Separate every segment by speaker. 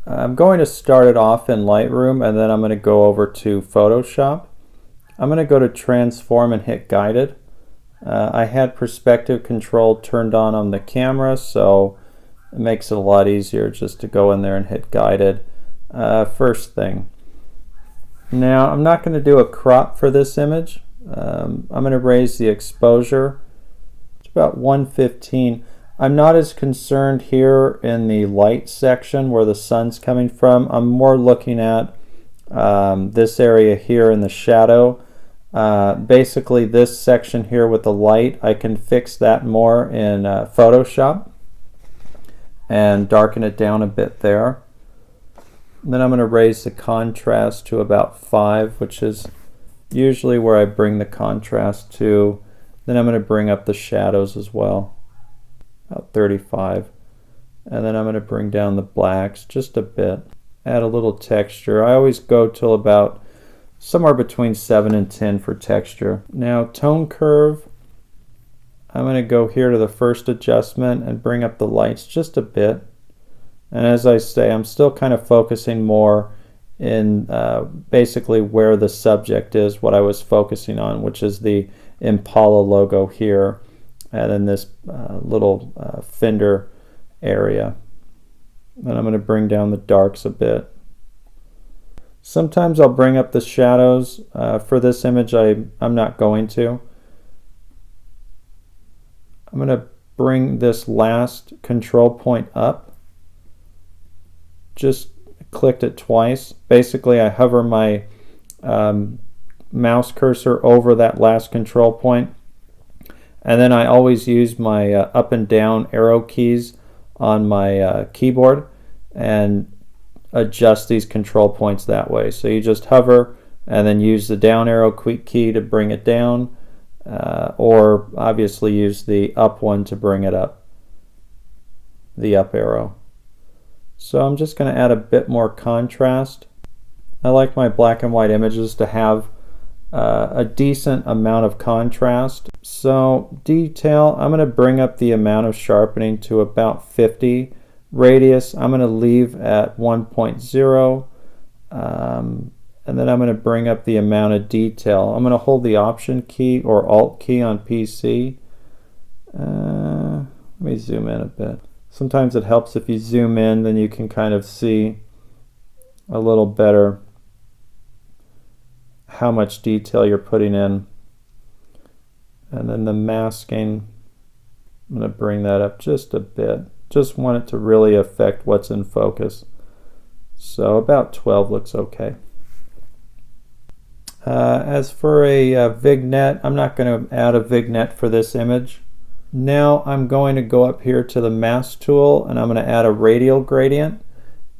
Speaker 1: I'm going to start it off in Lightroom, and then I'm going to go over to Photoshop. I'm going to go to Transform and hit Guided. I had perspective control turned on the camera, so it makes it a lot easier just to go in there and hit Guided. First thing. Now, I'm not going to do a crop for this image. I'm going to raise the exposure. It's about 115. I'm not as concerned here in the light section where the sun's coming from. I'm more looking at this area here in the shadow. Basically this section here with the light, I can fix that more in Photoshop and darken it down a bit there. And then I'm going to raise the contrast to about 5, which is usually where I bring the contrast to. Then I'm going to bring up the shadows as well, about 35. And then I'm going to bring down the blacks just a bit, add a little texture. I always go till about somewhere between 7 and 10 for texture. Now tone curve, I'm going to go here to the first adjustment and bring up the lights just a bit. And as I say, I'm still kind of focusing more in basically where the subject is, what I was focusing on, which is the Impala logo here, and then this little fender area. Then I'm going to bring down the darks a bit. Sometimes I'll bring up the shadows. For this image, I'm not going to. I'm going to bring this last control point up. Just clicked it twice. Basically, I hover my mouse cursor over that last control point, and then I always use my up and down arrow keys on my keyboard and adjust these control points that way. So you just hover and then use the down arrow key to bring it down, or obviously use the up one to bring it up, the up arrow. So I'm just going to add a bit more contrast. I like my black and white images to have a decent amount of contrast. So detail, I'm going to bring up the amount of sharpening to about 50. Radius, I'm going to leave at 1.0. And then I'm going to bring up the amount of detail. I'm going to hold the Option key or Alt key on PC. Let me zoom in a bit. Sometimes it helps if you zoom in, then you can kind of see a little better how much detail you're putting in. And then the masking, I'm going to bring that up just a bit. Just want it to really affect what's in focus. So about 12 looks okay. As for a vignette, I'm not going to add a vignette for this image. Now I'm going to go up here to the mask tool and I'm going to add a radial gradient,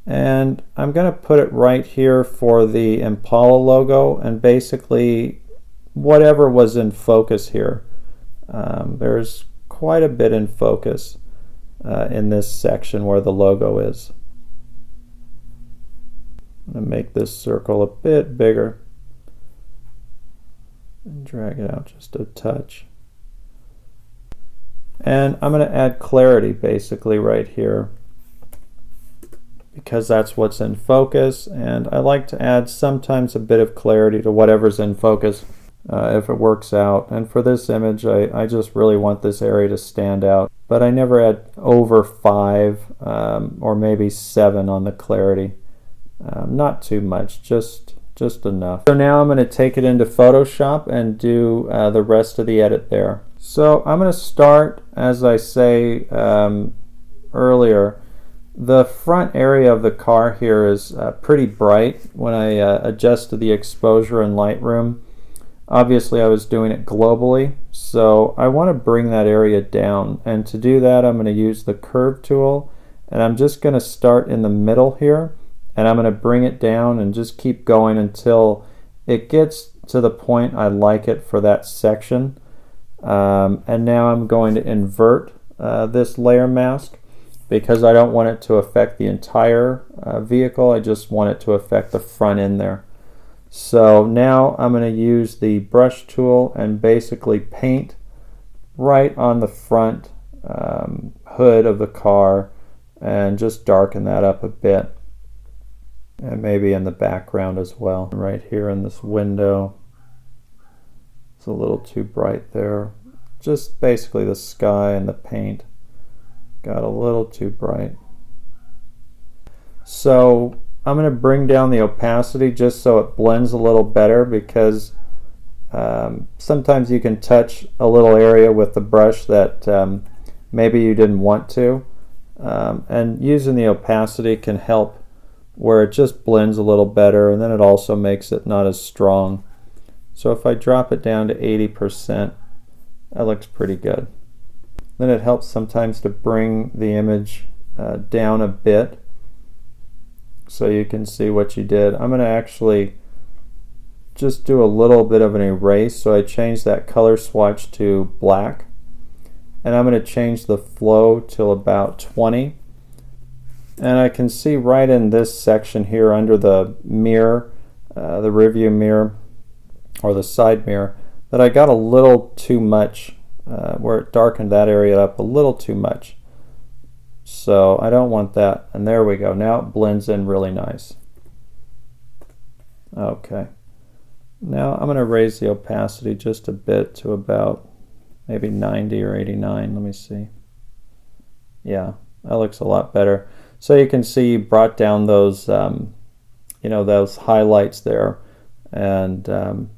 Speaker 1: and I'm going to put it right here for the Impala logo and basically whatever was in focus here. There's quite a bit in focus in this section where the logo is. I'm going to make this circle a bit bigger and drag it out just a touch. And I'm going to add clarity basically right here because that's what's in focus, and I like to add sometimes a bit of clarity to whatever's in focus if it works out. And for this image I just really want this area to stand out, but I never add over 5 or maybe 7 on the clarity. Not too much, just enough. So now I'm going to take it into Photoshop and do the rest of the edit there. So I'm going to start, as I say earlier, the front area of the car here is pretty bright when I adjusted the exposure in Lightroom. Obviously I was doing it globally, so I want to bring that area down, and to do that I'm going to use the curve tool, and I'm just going to start in the middle here, and I'm going to bring it down and just keep going until it gets to the point I like it for that section. And now I'm going to invert this layer mask because I don't want it to affect the entire vehicle. I just want it to affect the front end there. So now I'm going to use the brush tool and basically paint right on the front hood of the car and just darken that up a bit. and maybe in the background as well. Right here in this window, it's a little too bright there. Just basically the sky and the paint got a little too bright. So I'm going to bring down the opacity just so it blends a little better, because sometimes you can touch a little area with the brush that maybe you didn't want to, and using the opacity can help where it just blends a little better, and then it also makes it not as strong. So if I drop it down to 80%, that looks pretty good. Then it helps sometimes to bring the image down a bit so you can see what you did. I'm going to actually just do a little bit of an erase, so I changed that color swatch to black, and I'm going to change the flow till about 20. And I can see right in this section here under the mirror, the rear view mirror or the side mirror, that I got a little too much, where it darkened that area up a little too much. So I don't want that. And there we go. Now it blends in really nice. Okay. Now I'm going to raise the opacity just a bit to about maybe 90 or 89. Let me see. Yeah, that looks a lot better. So you can see you brought down those, those highlights there, and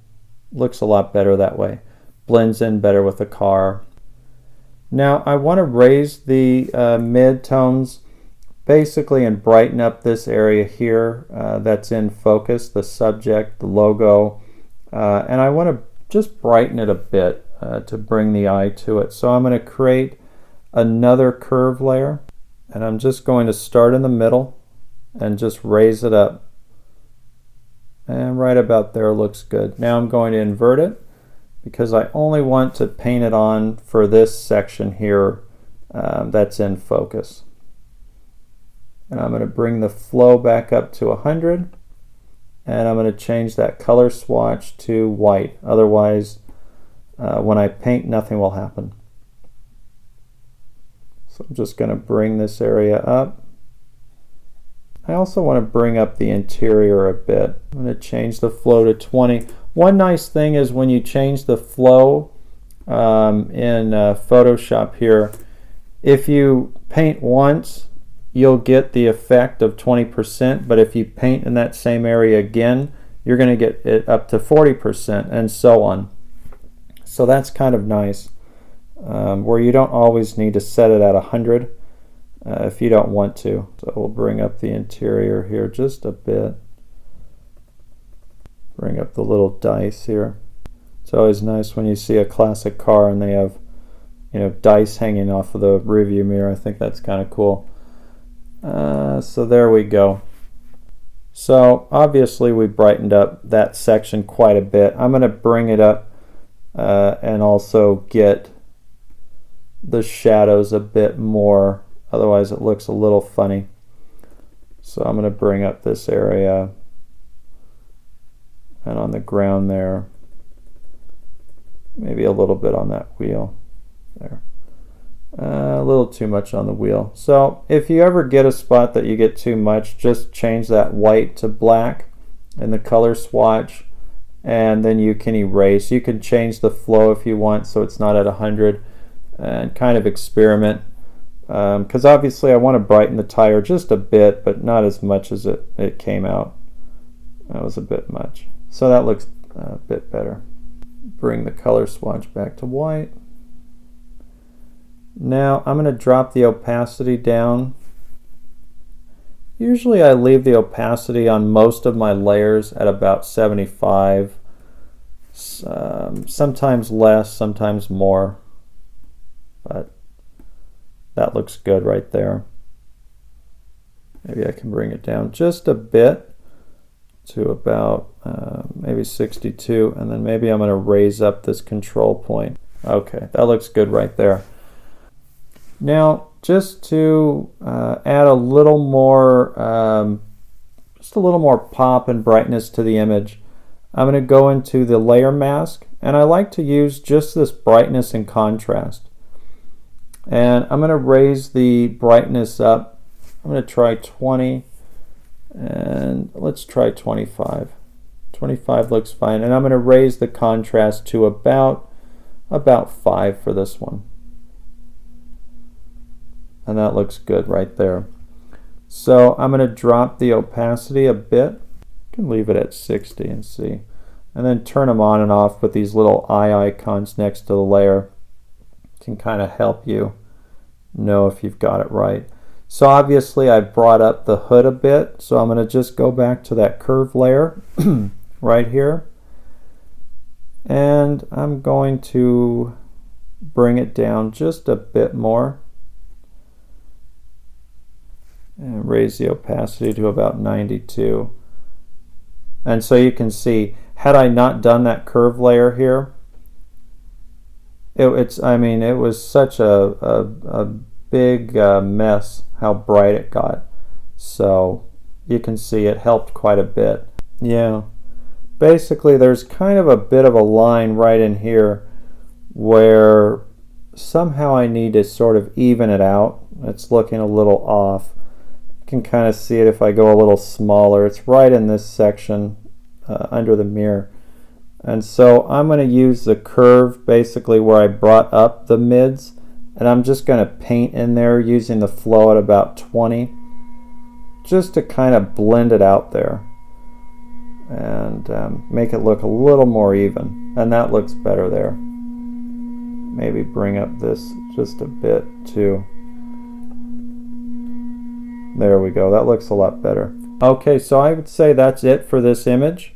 Speaker 1: looks a lot better that way. Blends in better with the car. Now I want to raise the mid-tones basically and brighten up this area here that's in focus, the subject, the logo, and I want to just brighten it a bit to bring the eye to it. So I'm going to create another curve layer, and I'm just going to start in the middle and just raise it up, and right about there looks good. Now I'm going to invert it, because I only want to paint it on for this section here that's in focus. And I'm going to bring the flow back up to 100, and I'm going to change that color swatch to white. Otherwise, when I paint, nothing will happen. So I'm just going to bring this area up. I also want to bring up the interior a bit. I'm going to change the flow to 20. One nice thing is when you change the flow in Photoshop here, if you paint once, you'll get the effect of 20%, but if you paint in that same area again, you're going to get it up to 40%, and so on. So that's kind of nice, where you don't always need to set it at 100 if you don't want to. So we'll bring up the interior here just a bit. Bring up the little dice here. It's always nice when you see a classic car and they have, dice hanging off of the rearview mirror. I think that's kind of cool. So there we go. So obviously we brightened up that section quite a bit. I'm going to bring it up and also get the shadows a bit more. Otherwise it looks a little funny. So I'm going to bring up this area, and on the ground there, maybe a little bit on that wheel there. A little too much on the wheel. So if you ever get a spot that you get too much, just change that white to black in the color swatch, and then you can erase. You can change the flow if you want so it's not at 100, and kind of experiment, because obviously I want to brighten the tire just a bit, but not as much as it came out. That was a bit much. So that looks a bit better. Bring the color swatch back to white. Now I'm going to drop the opacity down. Usually I leave the opacity on most of my layers at about 75. Sometimes less, sometimes more. But that looks good right there. Maybe I can bring it down just a bit to about maybe 62, and then maybe I'm going to raise up this control point. Okay, that looks good right there. Now, just to add a little more, pop and brightness to the image, I'm going to go into the layer mask, and I like to use just this brightness and contrast. And I'm going to raise the brightness up. I'm going to try 20, and and let's try 25. 25 looks fine, and I'm going to raise the contrast to about 5 for this one. And that looks good right there. So I'm going to drop the opacity a bit. You can leave it at 60 and see. And then turn them on and off with these little eye icons next to the layer. It can kind of help you know if you've got it right. So obviously I brought up the hood a bit, so I'm going to just go back to that curve layer right here. And I'm going to bring it down just a bit more. And raise the opacity to about 92. And so you can see, had I not done that curve layer here, it was such a big mess how bright it got. So you can see it helped quite a bit. Yeah, basically there's kind of a bit of a line right in here where somehow I need to sort of even it out. It's looking a little off. You can kind of see it if I go a little smaller. It's right in this section under the mirror. And so I'm going to use the curve basically where I brought up the mids, and I'm just going to paint in there using the flow at about 20 just to kind of blend it out there and make it look a little more even. And that looks better there. Maybe bring up this just a bit too. There we go. That looks a lot better. Okay, so I would say that's it for this image.